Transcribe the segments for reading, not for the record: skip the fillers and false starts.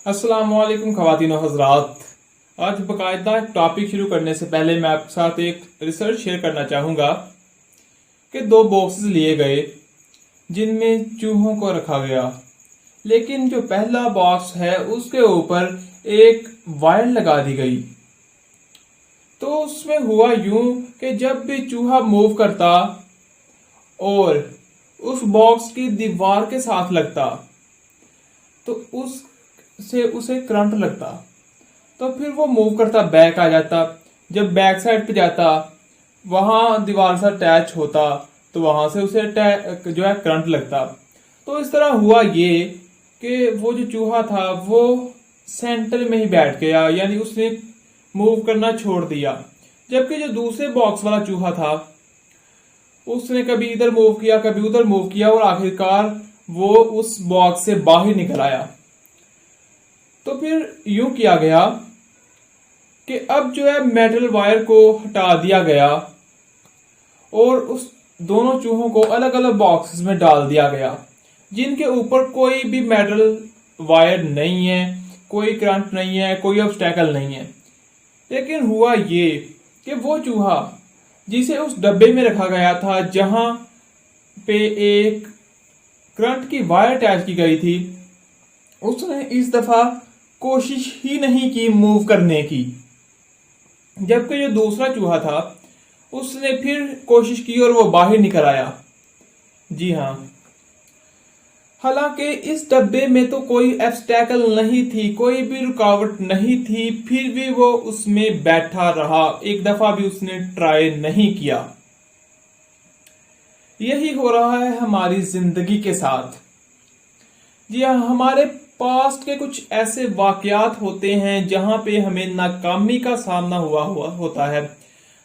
अस्सलामुअलैकुम ख़वातीन व हज़रात। आज बाकायदा टॉपिक शुरू करने से पहले मैं आपके साथ एक रिसर्च शेयर करना चाहूँगा कि दो बॉक्सेस लिए गए जिनमें चूहों को रखा गया, लेकिन जो पहला बॉक्स है उसके ऊपर एक वायर लगा दी गई। तो उसमें हुआ यूं कि जब भी चूहा मूव करता और उस बॉक्स की दीवार के साथ लगता तो उससे उसे करंट लगता, तो फिर वो मूव करता, बैक आ जाता। जब बैक साइड पे जाता, वहां दीवार से अटैच होता तो वहां से उसे जो है करंट लगता। तो इस तरह हुआ ये कि वो जो चूहा था वो सेंटर में ही बैठ गया, यानी उसने मूव करना छोड़ दिया। जबकि जो दूसरे बॉक्स वाला चूहा था उसने कभी इधर मूव किया कभी उधर मूव किया और आखिरकार वो उस बॉक्स से बाहर निकल आया। तो फिर यूं किया गया कि अब जो है मेटल वायर को हटा दिया गया और उस दोनों चूहों को अलग अलग बॉक्सेस में डाल दिया गया, जिनके ऊपर कोई भी मेटल वायर नहीं है, कोई करंट नहीं है, कोई ऑब्स्टेकल नहीं है। लेकिन हुआ ये कि वो चूहा जिसे उस डब्बे में रखा गया था, जहां पे एक करंट की वायर अटैच की गई थी, उसने इस दफा कोशिश ही नहीं की मूव करने की। जबकि जो दूसरा चूहा था उसने फिर कोशिश की और वो बाहर निकल आया। जी हाँ, हालांकि इस डब्बे में तो कोई ऑब्स्टेकल नहीं थी, कोई भी रुकावट नहीं थी, फिर भी वो उसमें बैठा रहा, एक दफा भी उसने ट्राई नहीं किया। यही हो रहा है हमारी जिंदगी के साथ। जी हाँ, हमारे पास्ट के कुछ ऐसे वाकयात होते हैं जहां पे हमें नाकामी का सामना हुआ होता है,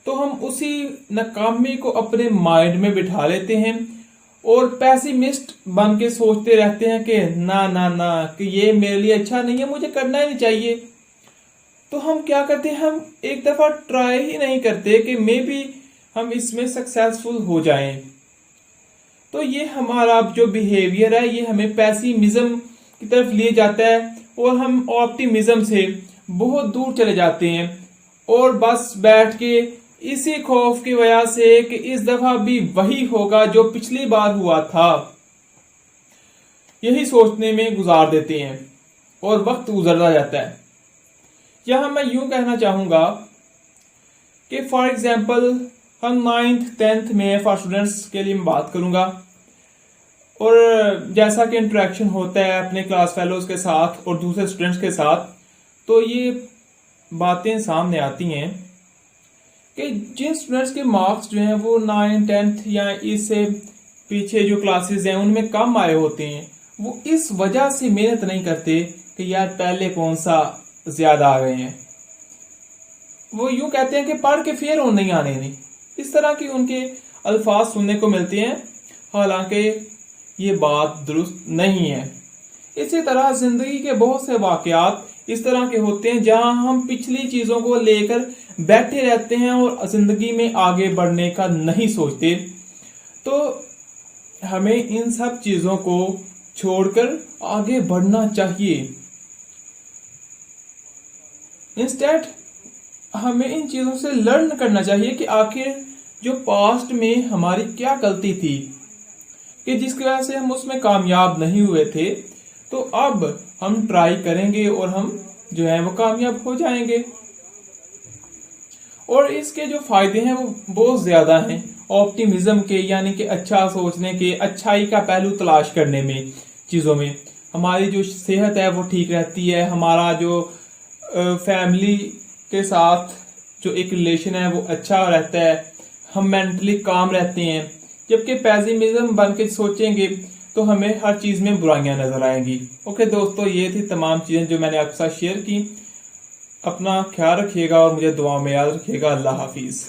तो हम उसी नाकामी को अपने माइंड में बिठा लेते हैं और पैसिमिस्ट बन के सोचते रहते हैं कि ना ना ना, कि ये मेरे लिए अच्छा नहीं है, मुझे करना ही नहीं चाहिए। तो हम क्या करते हैं, हम एक दफा ट्राई ही नहीं करते कि मे बी हम इसमें सक्सेसफुल हो जाएं। तो ये हमारा जो बिहेवियर है ये हमें पैसिमिज्म की तरफ लिए जाता है और हम ऑप्टिमिज्म से बहुत दूर चले जाते हैं और बस बैठ के इसी खौफ की वजह से कि इस दफा भी वही होगा जो पिछली बार हुआ था, यही सोचने में गुजार देते हैं और वक्त गुजरता जाता है। यहां मैं यूं कहना चाहूंगा कि फॉर एग्जाम्पल हम 9th 10th में फॉर स्टूडेंट्स के लिए मैं बात करूंगा, और जैसा कि इंटरेक्शन होता है अपने क्लास फेलोज के साथ और दूसरे स्टूडेंट्स के साथ, तो ये बातें सामने आती हैं कि जिन स्टूडेंट्स के मार्क्स जो हैं वो 9th 10th या इससे पीछे जो क्लासेस हैं उनमें कम आए होते हैं, वो इस वजह से मेहनत नहीं करते कि यार पहले कौन सा ज्यादा आ गए हैं। वो यूं कहते हैं कि पढ़ के फेर हो नहीं आने नहीं, इस तरह की उनके अल्फाज सुनने को मिलते हैं, हालांकि ये बात दुरुस्त नहीं है। इसी तरह जिंदगी के बहुत से वाकयात इस तरह के होते हैं जहां हम पिछली चीजों को लेकर बैठे रहते हैं और जिंदगी में आगे बढ़ने का नहीं सोचते। तो हमें इन सब चीजों को छोड़कर आगे बढ़ना चाहिए। इंस्टेड हमें इन चीजों से लर्न करना चाहिए कि आखिर जो पास्ट में हमारी क्या गलती थी कि जिसकी वजह से हम उसमें कामयाब नहीं हुए थे, तो अब हम ट्राई करेंगे और हम जो है वो कामयाब हो जाएंगे। और इसके जो फायदे हैं वो बहुत ज्यादा हैं ऑप्टिमिज्म के, यानी कि अच्छा सोचने के, अच्छाई का पहलू तलाश करने में, चीजों में। हमारी जो सेहत है वो ठीक रहती है, हमारा जो फैमिली के साथ जो एक रिलेशन है वो अच्छा रहता है, हम मेंटली काम रहते हैं। जबकि पैसिमिज्म बन के सोचेंगे तो हमें हर चीज में बुराइयां नजर आएंगी। ओके दोस्तों, ये थी तमाम चीजें जो मैंने आपके साथ शेयर की। अपना ख्याल रखिएगा और मुझे दुआ में याद रखिएगा। अल्लाह हाफिज।